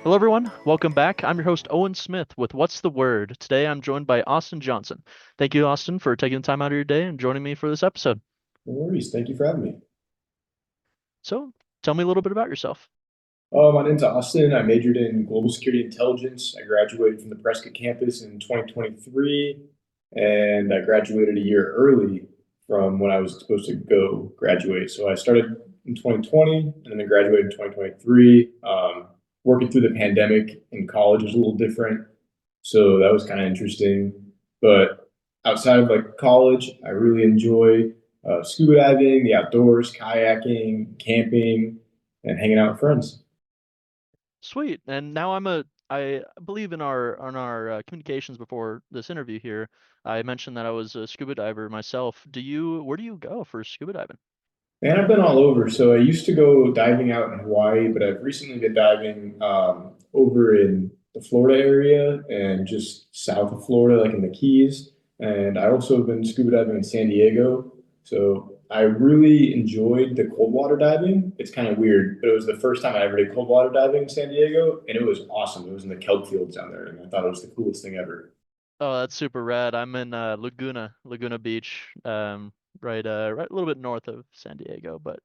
Hello, everyone. Welcome back. I'm your host, Owen Smith, with What's the Word? Today, I'm joined by Austin Johnson. Thank you, Austin, for taking the time out of your day and joining me for this episode. No worries. Thank you for having me. So, tell me a little bit about yourself. My name's Austin. I majored in global security intelligence. I graduated from the Prescott campus in 2023, and I graduated a year early from when I was supposed to go graduate. So I started in 2020, and then I graduated in 2023. Working through the pandemic in college was a little different, so that was kind of interesting. But outside of like college, I really enjoy scuba diving, the outdoors, kayaking, camping, and hanging out with friends. Sweet. And now I believe in our communications before this interview here, I mentioned that I was a scuba diver myself. Where do you go for scuba diving? And I've been all over. So I used to go diving out in Hawaii, but I've recently been diving over in the Florida area and just south of Florida, like in the Keys. And I also have been scuba diving in San Diego. So I really enjoyed the cold water diving. It's kind of weird, but it was the first time I ever did cold water diving in San Diego, and it was awesome. It was in the kelp fields down there, and I thought it was the coolest thing ever. Oh, that's super rad. I'm in Laguna Beach, right a little bit north of San Diego, but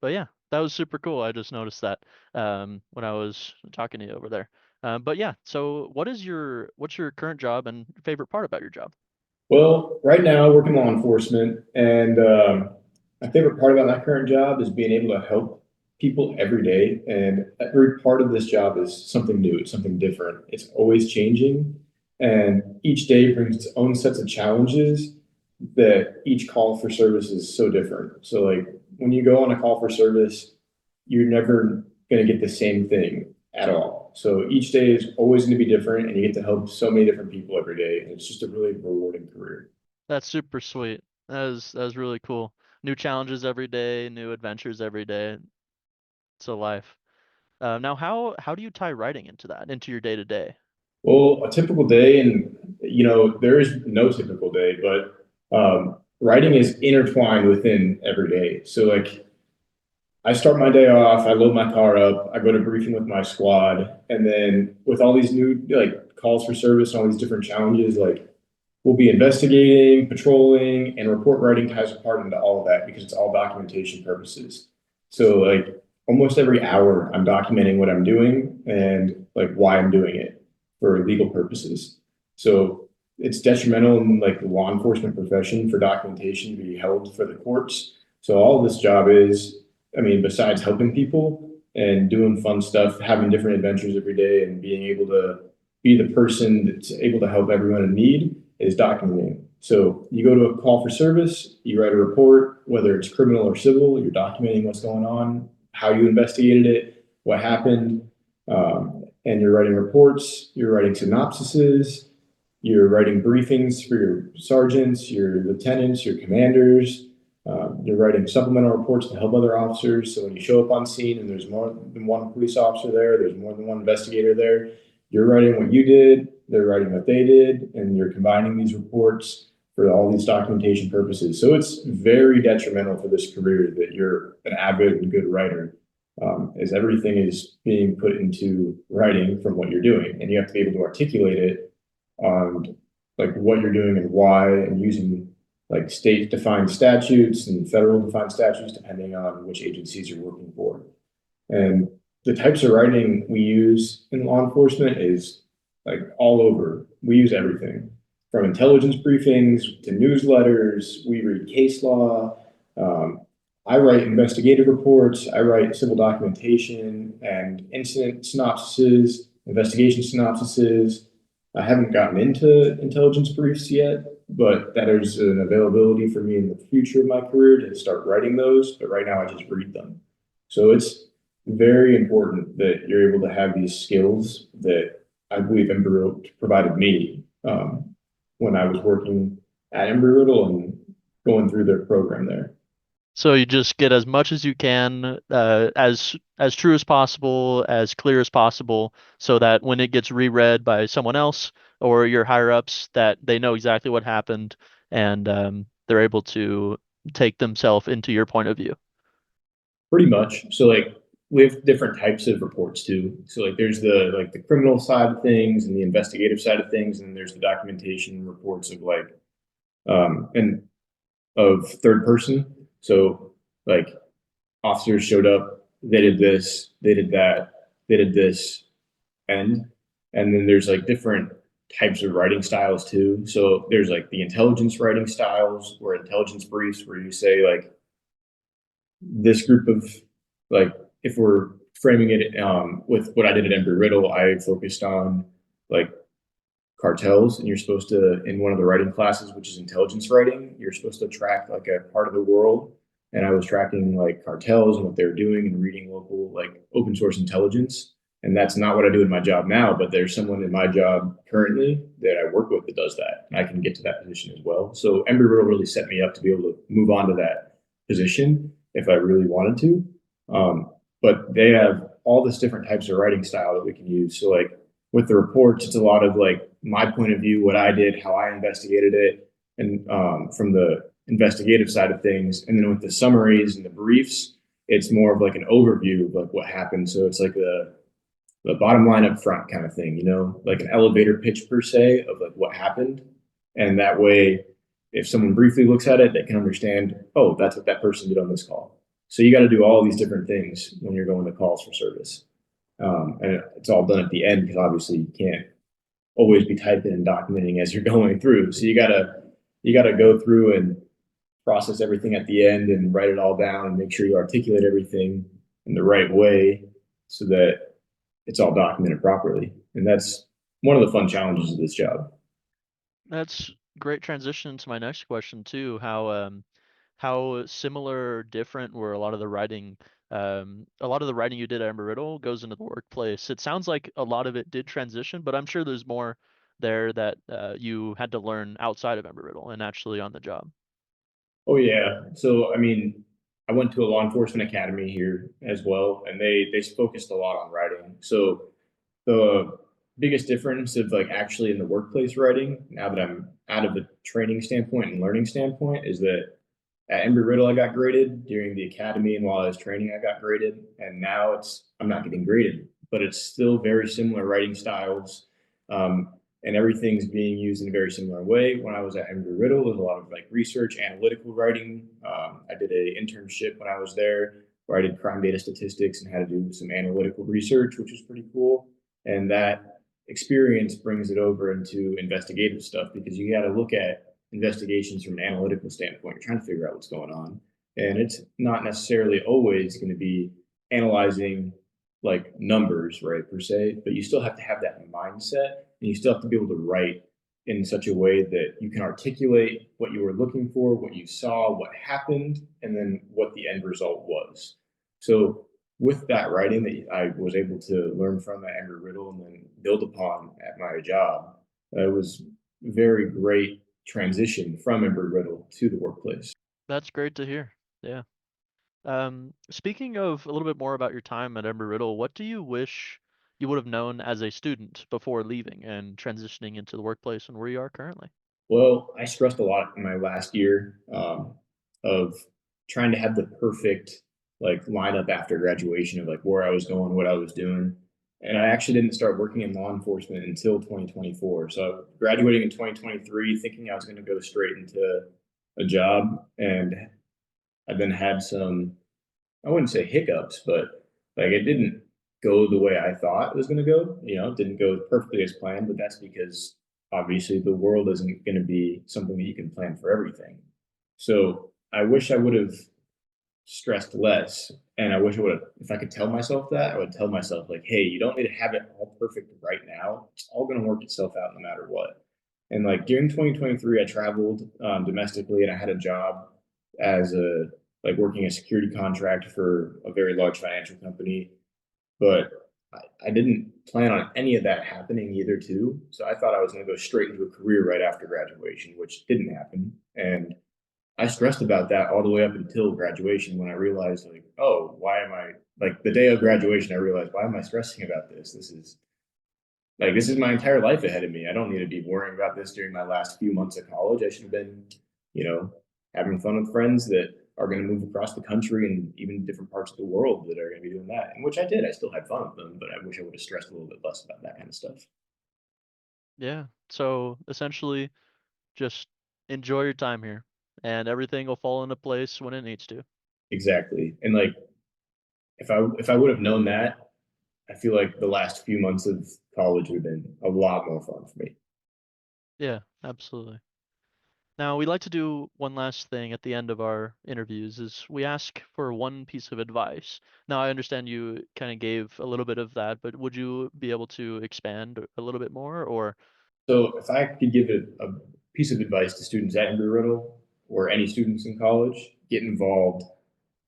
yeah, that was super cool. I just noticed that when I was talking to you over there. But yeah, so what's your current job and favorite part about your job? Well, right now I work in law enforcement, and my favorite part about my current job is being able to help people every day. And every part of this job is something new, it's something different. It's always changing, and each day brings its own sets of challenges that each call for service is so different. So, like when you go on a call for service, you're never going to get the same thing at all. So each day is always going to be different, and you get to help so many different people every day. And it's just a really rewarding career. That's super sweet. That was really cool. New challenges every day, new adventures every day. It's a life. Now, how do you tie writing into your day to day? Well, a typical day, and there is no typical day, but writing is intertwined within every day. So, like, I start my day off, I load my car up, I go to briefing with my squad, and then with all these new like calls for service and all these different challenges, like we'll be investigating, patrolling, and report writing ties a part into all of that because it's all documentation purposes. So like almost every hour, I'm documenting what I'm doing and like why I'm doing it for legal purposes. So it's detrimental in like the law enforcement profession for documentation to be held for the courts. So all this job is, I mean, besides helping people and doing fun stuff, having different adventures every day and being able to be the person that's able to help everyone in need is documenting. So you go to a call for service, you write a report, whether it's criminal or civil, you're documenting what's going on, how you investigated it, what happened, and you're writing reports, you're writing synopsises, you're writing briefings for your sergeants, your lieutenants, your commanders. You're writing supplemental reports to help other officers. So when you show up on scene and there's more than one police officer there, there's more than one investigator there, you're writing what you did, they're writing what they did, and you're combining these reports for all these documentation purposes. So it's very detrimental for this career that you're an avid and good writer, as everything is being put into writing from what you're doing, and you have to be able to articulate it on like what you're doing and why, and using like state defined statutes and federal defined statutes depending on which agencies you're working for. And the types of writing we use in law enforcement is like all over. We use everything from intelligence briefings to newsletters. We read case law. Um, I write investigative reports. I write civil documentation and incident synopsises, investigation synopsises. I haven't gotten into intelligence briefs yet, but that is an availability for me in the future of my career to start writing those. But right now, I just read them. So it's very important that you're able to have these skills that I believe Embry-Riddle provided me when I was working at Embry-Riddle and going through their program there. So you just get as much as you can, as true as possible, as clear as possible, so that when it gets reread by someone else or your higher ups, that they know exactly what happened and they're able to take themselves into your point of view. Pretty much. So like we have different types of reports too. So like there's the criminal side of things and the investigative side of things, and there's the documentation reports of like and of third person. So like officers showed up, they did this, they did that, they did this, and then there's like different types of writing styles too. So there's like the intelligence writing styles or intelligence briefs where you say like this group of like if we're framing it with what I did at Embry-Riddle, I focused on like cartels, and you're supposed to in one of the writing classes, which is intelligence writing, you're supposed to track like a part of the world, and I was tracking like cartels and what they're doing and reading local like open source intelligence. And that's not what I do in my job now, but there's someone in my job currently that I work with that does that, and I can get to that position as well. So Embry-Riddle really set me up to be able to move on to that position if I really wanted to. But they have all this different types of writing style that we can use. So like with the reports, it's a lot of like my point of view, what I did, how I investigated it, and from the investigative side of things. And then with the summaries and the briefs, it's more of like an overview of like what happened. So it's like the bottom line up front kind of thing, you know, like an elevator pitch per se of like what happened. And that way, if someone briefly looks at it, they can understand, oh, that's what that person did on this call. So you got to do all these different things when you're going to calls for service. And it's all done at the end because obviously you can't always be typing and documenting as you're going through. So you gotta go through and process everything at the end and write it all down and make sure you articulate everything in the right way so that it's all documented properly. And that's one of the fun challenges of this job. That's great transition to my next question too. How similar or different were a lot of the writing you did at Embry-Riddle goes into the workplace. It sounds like a lot of it did transition, but I'm sure there's more there that you had to learn outside of Embry-Riddle and actually on the job. Oh yeah. So I mean, I went to a law enforcement academy here as well, and they focused a lot on writing. So the biggest difference of like actually in the workplace writing, now that I'm out of the training standpoint and learning standpoint, is that at Embry-Riddle I got graded during the academy, and while I was training I got graded, and now I'm not getting graded, but it's still very similar writing styles. Um, and everything's being used in a very similar way. When I was at Embry-Riddle, there's a lot of like research, analytical writing. I did a internship when I was there where I did crime data statistics and had to do some analytical research, which was pretty cool. And that experience brings it over into investigative stuff because you got to look at investigations from an analytical standpoint. You're trying to figure out what's going on. And it's not necessarily always going to be analyzing like numbers, right, per se, but you still have to have that mindset and you still have to be able to write in such a way that you can articulate what you were looking for, what you saw, what happened, and then what the end result was. So with that writing that I was able to learn from at Embry-Riddle and then build upon at my job, it was very great transition from Embry-Riddle to the workplace. That's great to hear. Yeah. Speaking of a little bit more about your time at Embry-Riddle, what do you wish you would have known as a student before leaving and transitioning into the workplace and where you are currently? Well, I stressed a lot in my last year of trying to have the perfect like lineup after graduation of like where I was going, what I was doing. And I actually didn't start working in law enforcement until 2024. So graduating in 2023, thinking I was going to go straight into a job, and I then had some, I wouldn't say hiccups, but like it didn't go the way I thought it was going to go. You know, it didn't go perfectly as planned, but that's because obviously the world isn't going to be something that you can plan for everything. So I wish I would have stressed less. And I wish I would have, if I could tell myself that, I would tell myself, like, hey, you don't need to have it all perfect right now. It's all going to work itself out no matter what. And like during 2023, I traveled domestically and I had a job as a, like working a security contract for a very large financial company. But I didn't plan on any of that happening either, too. So I thought I was going to go straight into a career right after graduation, which didn't happen. And I stressed about that all the way up until graduation when I realized, like, oh, why am I like the day of graduation? I realized, why am I stressing about this? This is my entire life ahead of me. I don't need to be worrying about this during my last few months of college. I should have been, you know, having fun with friends that are going to move across the country and even different parts of the world that are going to be doing that. And which I did. I still had fun with them, but I wish I would have stressed a little bit less about that kind of stuff. Yeah. So essentially, just enjoy your time here, and everything will fall into place when it needs to. Exactly. And like if I would have known that, I feel like the last few months of college would have been a lot more fun for me. Yeah, absolutely. Now, we like to do one last thing at the end of our interviews is we ask for one piece of advice. Now, I understand you kind of gave a little bit of that, but would you be able to expand a little bit more or So if I could give a piece of advice to students at Embry-Riddle or any students in college, get involved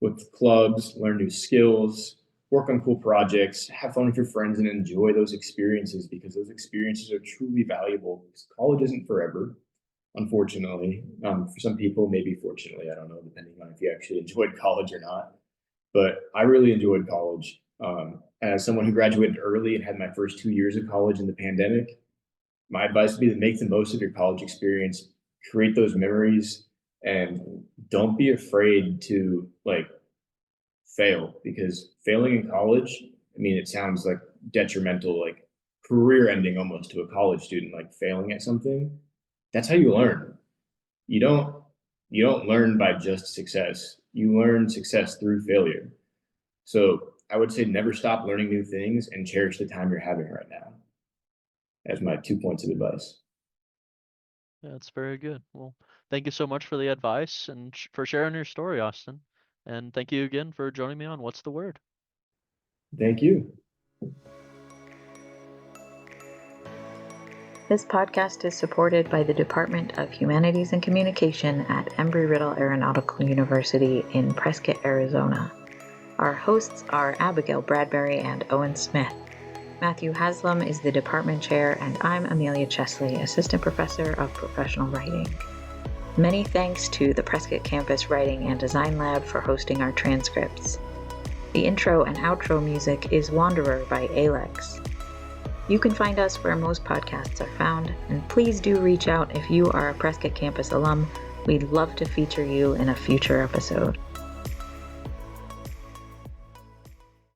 with clubs, learn new skills, work on cool projects, have fun with your friends, and enjoy those experiences because those experiences are truly valuable. College isn't forever, unfortunately. For some people, maybe fortunately, I don't know, depending on if you actually enjoyed college or not. But I really enjoyed college. As someone who graduated early and had my first 2 years of college in the pandemic, my advice would be to make the most of your college experience, create those memories, and don't be afraid to like fail because failing in college, I mean, it sounds like detrimental, like career ending almost to a college student, like failing at something. That's how you learn. You don't you don't learn by just success. You learn success through failure. So I would say never stop learning new things and cherish the time you're having right now. As my 2 points of advice. yeah, that's very good. Well, thank you so much for the advice and for sharing your story, Austin. And thank you again for joining me on What's the Word? Thank you. This podcast is supported by the Department of Humanities and Communication at Embry-Riddle Aeronautical University in Prescott, Arizona. Our hosts are Abigail Bradbury and Owen Smith. Matthew Haslam is the department chair, and I'm Amelia Chesley, assistant professor of professional writing. Many thanks to the Prescott Campus Writing and Design Lab for hosting our transcripts. The intro and outro music is Wanderer by Alex. You can find us where most podcasts are found, and please do reach out if you are a Prescott Campus alum. We'd love to feature you in a future episode.